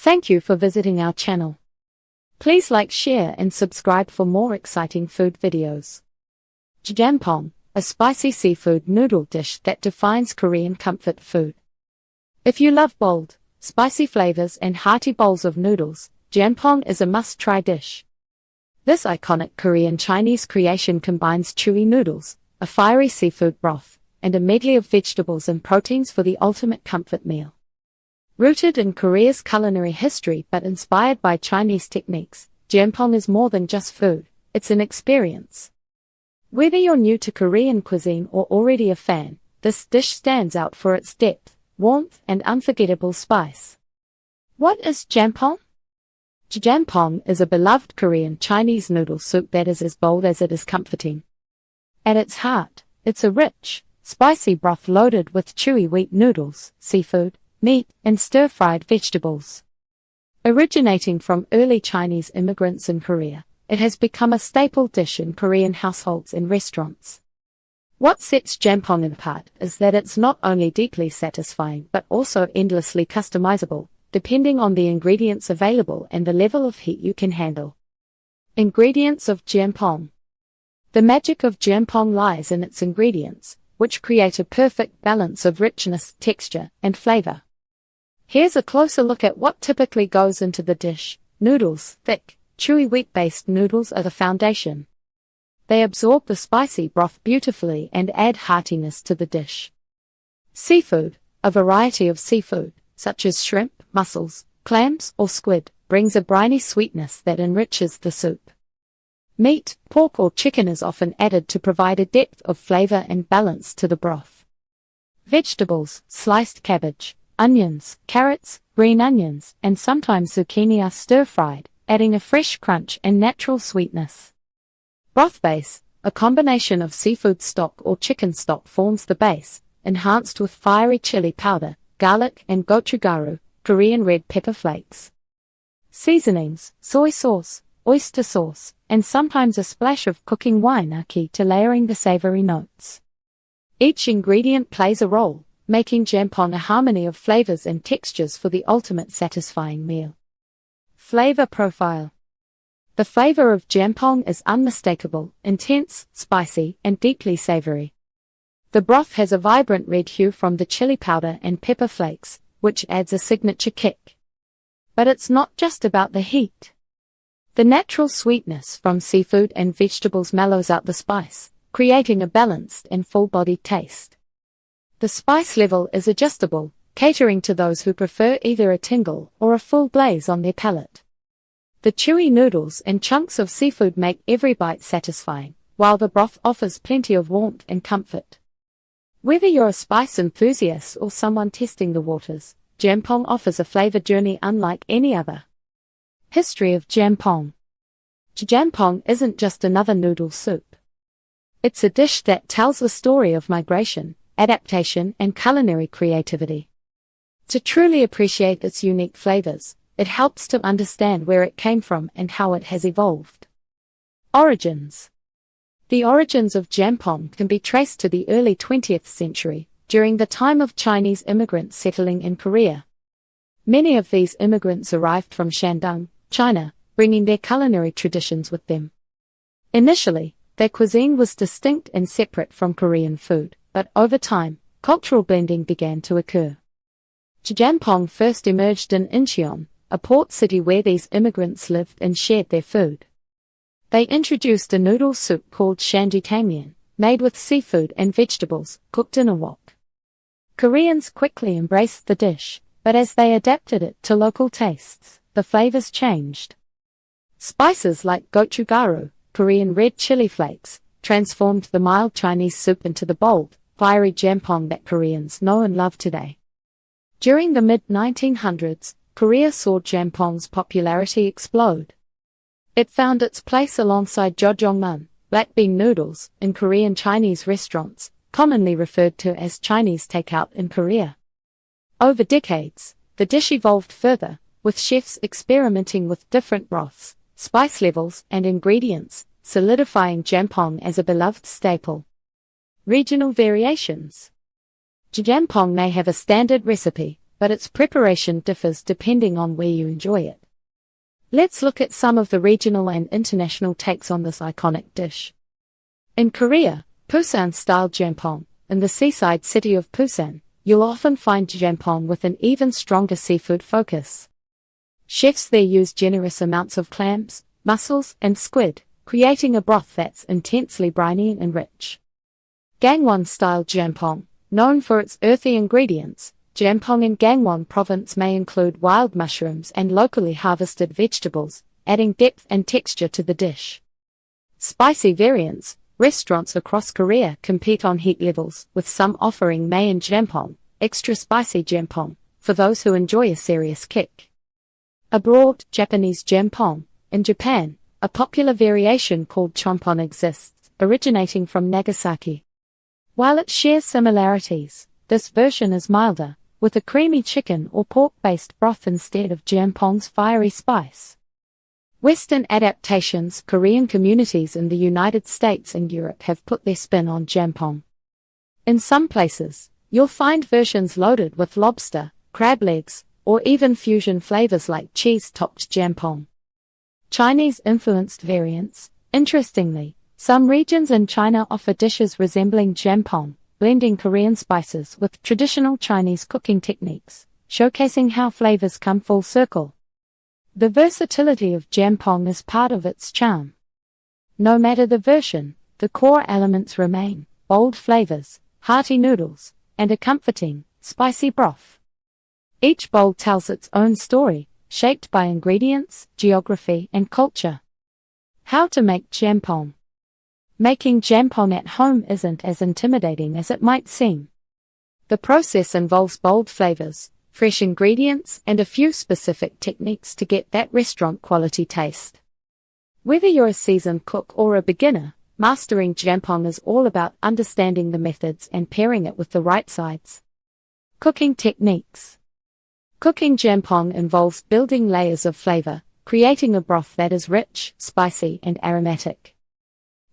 Thank you for visiting our channel. Please like, share and subscribe for more exciting food videos. Jjampong, a spicy seafood noodle dish that defines Korean comfort food. If you love bold, spicy flavors and hearty bowls of noodles, jjampong is a must-try dish. This iconic Korean Chinese creation combines chewy noodles, a fiery seafood broth, and a medley of vegetables and proteins for the ultimate comfort meal. Rooted in Korea's culinary history but inspired by Chinese techniques, jjampong is more than just food, it's an experience. Whether you're new to Korean cuisine or already a fan, this dish stands out for its depth, warmth and unforgettable spice. What is jjampong? Jjampong is a beloved Korean Chinese noodle soup that is as bold as it is comforting. At its heart, it's a rich, spicy broth loaded with chewy wheat noodles, seafood, meat, and stir-fried vegetables. Originating from early Chinese immigrants in Korea, it has become a staple dish in Korean households and restaurants. What sets jjampong apart is that it's not only deeply satisfying but also endlessly customizable, depending on the ingredients available and the level of heat you can handle. Ingredients of jjampong. The magic of jjampong lies in its ingredients, which create a perfect balance of richness, texture, and flavor. Here's a closer look at what typically goes into the dish. Noodles. Thick, chewy wheat-based noodles are the foundation. They absorb the spicy broth beautifully and add heartiness to the dish. Seafood. A variety of seafood, such as shrimp, mussels, clams, or squid, brings a briny sweetness that enriches the soup. Meat. Pork or chicken is often added to provide a depth of flavor and balance to the broth. Vegetables. Sliced cabbage, onions, carrots, green onions, and sometimes zucchini are stir-fried, adding a fresh crunch and natural sweetness. Broth base. A combination of seafood stock or chicken stock forms the base, enhanced with fiery chili powder, garlic and gochugaru, Korean red pepper flakes. Seasonings. Soy sauce, oyster sauce, and sometimes a splash of cooking wine are key to layering the savory notes. Each ingredient plays a role, making jjampong a harmony of flavors and textures for the ultimate satisfying meal. Flavor profile. The flavor of jjampong is unmistakable, intense, spicy, and deeply savory. The broth has a vibrant red hue from the chili powder and pepper flakes, which adds a signature kick. But it's not just about the heat. The natural sweetness from seafood and vegetables mellows out the spice, creating a balanced and full-bodied taste. The spice level is adjustable, catering to those who prefer either a tingle or a full blaze on their palate. The chewy noodles and chunks of seafood make every bite satisfying, while the broth offers plenty of warmth and comfort. Whether you're a spice enthusiast or someone testing the waters, jjampong offers a flavor journey unlike any other. History of jjampong. Jjampong isn't just another noodle soup. It's a dish that tells the story of migration, adaptation, and culinary creativity. To truly appreciate its unique flavors, it helps to understand where it came from and how it has evolved. Origins. The origins of jjampong can be traced to the early 20th century, during the time of Chinese immigrants settling in Korea. Many of these immigrants arrived from Shandong, China, bringing their culinary traditions with them. Initially, their cuisine was distinct and separate from Korean food, but over time, cultural blending began to occur. Jjampong first emerged in Incheon, a port city where these immigrants lived and shared their food. They introduced a noodle soup called shanjitangmyeon, made with seafood and vegetables, cooked in a wok. Koreans quickly embraced the dish, but as they adapted it to local tastes, the flavors changed. Spices like gochugaru, Korean red chili flakes, transformed the mild Chinese soup into the bold, fiery jjampong that Koreans know and love today. During the mid-1900s, Korea saw jjampong's popularity explode. It found its place alongside jjajangmyeon, black bean noodles, in Korean Chinese restaurants, commonly referred to as Chinese takeout in Korea. Over decades, the dish evolved further, with chefs experimenting with different broths, spice levels, and ingredients, solidifying jjampong as a beloved staple. Regional variations. Jjampong may have a standard recipe, but its preparation differs depending on where you enjoy it. Let's look at some of the regional and international takes on this iconic dish. In Korea, Busan-style Jjampong. In the seaside city of Busan, you'll often find Jjampong with an even stronger seafood focus. Chefs there use generous amounts of clams, mussels, and squid, creating a broth that's intensely briny and rich. Gangwon-style Jjampong. Known for its earthy ingredients, Jjampong in Gangwon province may include wild mushrooms and locally harvested vegetables, adding depth and texture to the dish. Spicy variants. Restaurants across Korea compete on heat levels, with some offering main Jjampong, extra spicy Jjampong, for those who enjoy a serious kick. Abroad, Japanese Jjampong. In Japan, a popular variation called Jjampong exists, originating from Nagasaki. While it shares similarities, this version is milder, with a creamy chicken or pork-based broth instead of Jjampong's fiery spice. Western adaptations. Korean communities in the United States and Europe have put their spin on Jjampong. In some places, you'll find versions loaded with lobster, crab legs, or even fusion flavors like cheese-topped Jjampong. Chinese-influenced variants. Interestingly, some regions in China offer dishes resembling Jjampong, blending Korean spices with traditional Chinese cooking techniques, showcasing how flavors come full circle. The versatility of Jjampong is part of its charm. No matter the version, the core elements remain: bold flavors, hearty noodles, and a comforting, spicy broth. Each bowl tells its own story, shaped by ingredients, geography, and culture. How to make Jjampong. Making Jjampong at home isn't as intimidating as it might seem. The process involves bold flavors, fresh ingredients, and a few specific techniques to get that restaurant-quality taste. Whether you're a seasoned cook or a beginner, mastering Jjampong is all about understanding the methods and pairing it with the right sides. Cooking techniques. Cooking Jjampong involves building layers of flavor, creating a broth that is rich, spicy, and aromatic.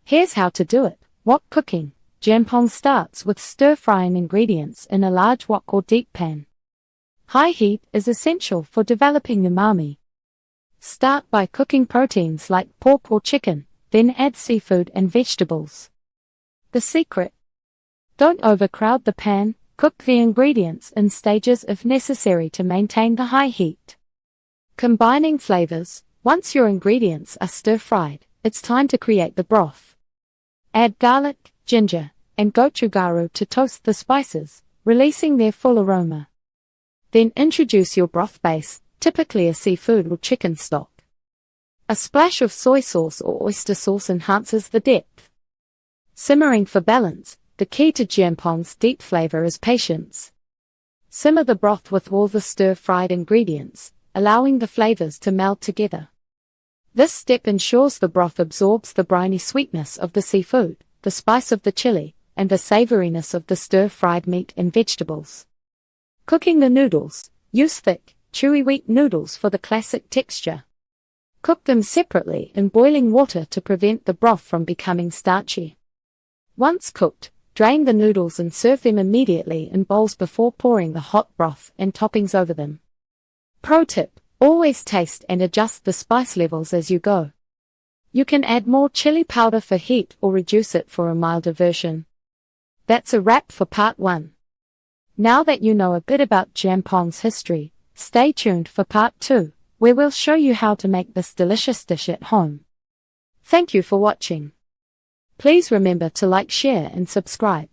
Here's how to do it. Wok cooking. Jjampong starts with stir-frying ingredients in a large wok or deep pan. High heat is essential for developing umami. Start by cooking proteins like pork or chicken, then add seafood and vegetables. The secret: don't overcrowd the pan, cook the ingredients in stages if necessary to maintain the high heat. Combining flavors. Once your ingredients are stir-fried, it's time to create the broth. Add garlic, ginger, and gochugaru to toast the spices, releasing their full aroma. Then introduce your broth base, typically a seafood or chicken stock. A splash of soy sauce or oyster sauce enhances the depth. Simmering for balance. The key to Jjampong's deep flavor is patience. Simmer the broth with all the stir-fried ingredients, allowing the flavors to meld together. This step ensures the broth absorbs the briny sweetness of the seafood, the spice of the chili, and the savoriness of the stir-fried meat and vegetables. Cooking the noodles. Use thick, chewy wheat noodles for the classic texture. Cook them separately in boiling water to prevent the broth from becoming starchy. Once cooked, drain the noodles and serve them immediately in bowls before pouring the hot broth and toppings over them. Pro tip: always taste and adjust the spice levels as you go. You can add more chili powder for heat or reduce it for a milder version. That's a wrap for part 1. Now that you know a bit about Jjampong's history, stay tuned for part 2, where we'll show you how to make this delicious dish at home. Thank you for watching. Please remember to like, share, and subscribe.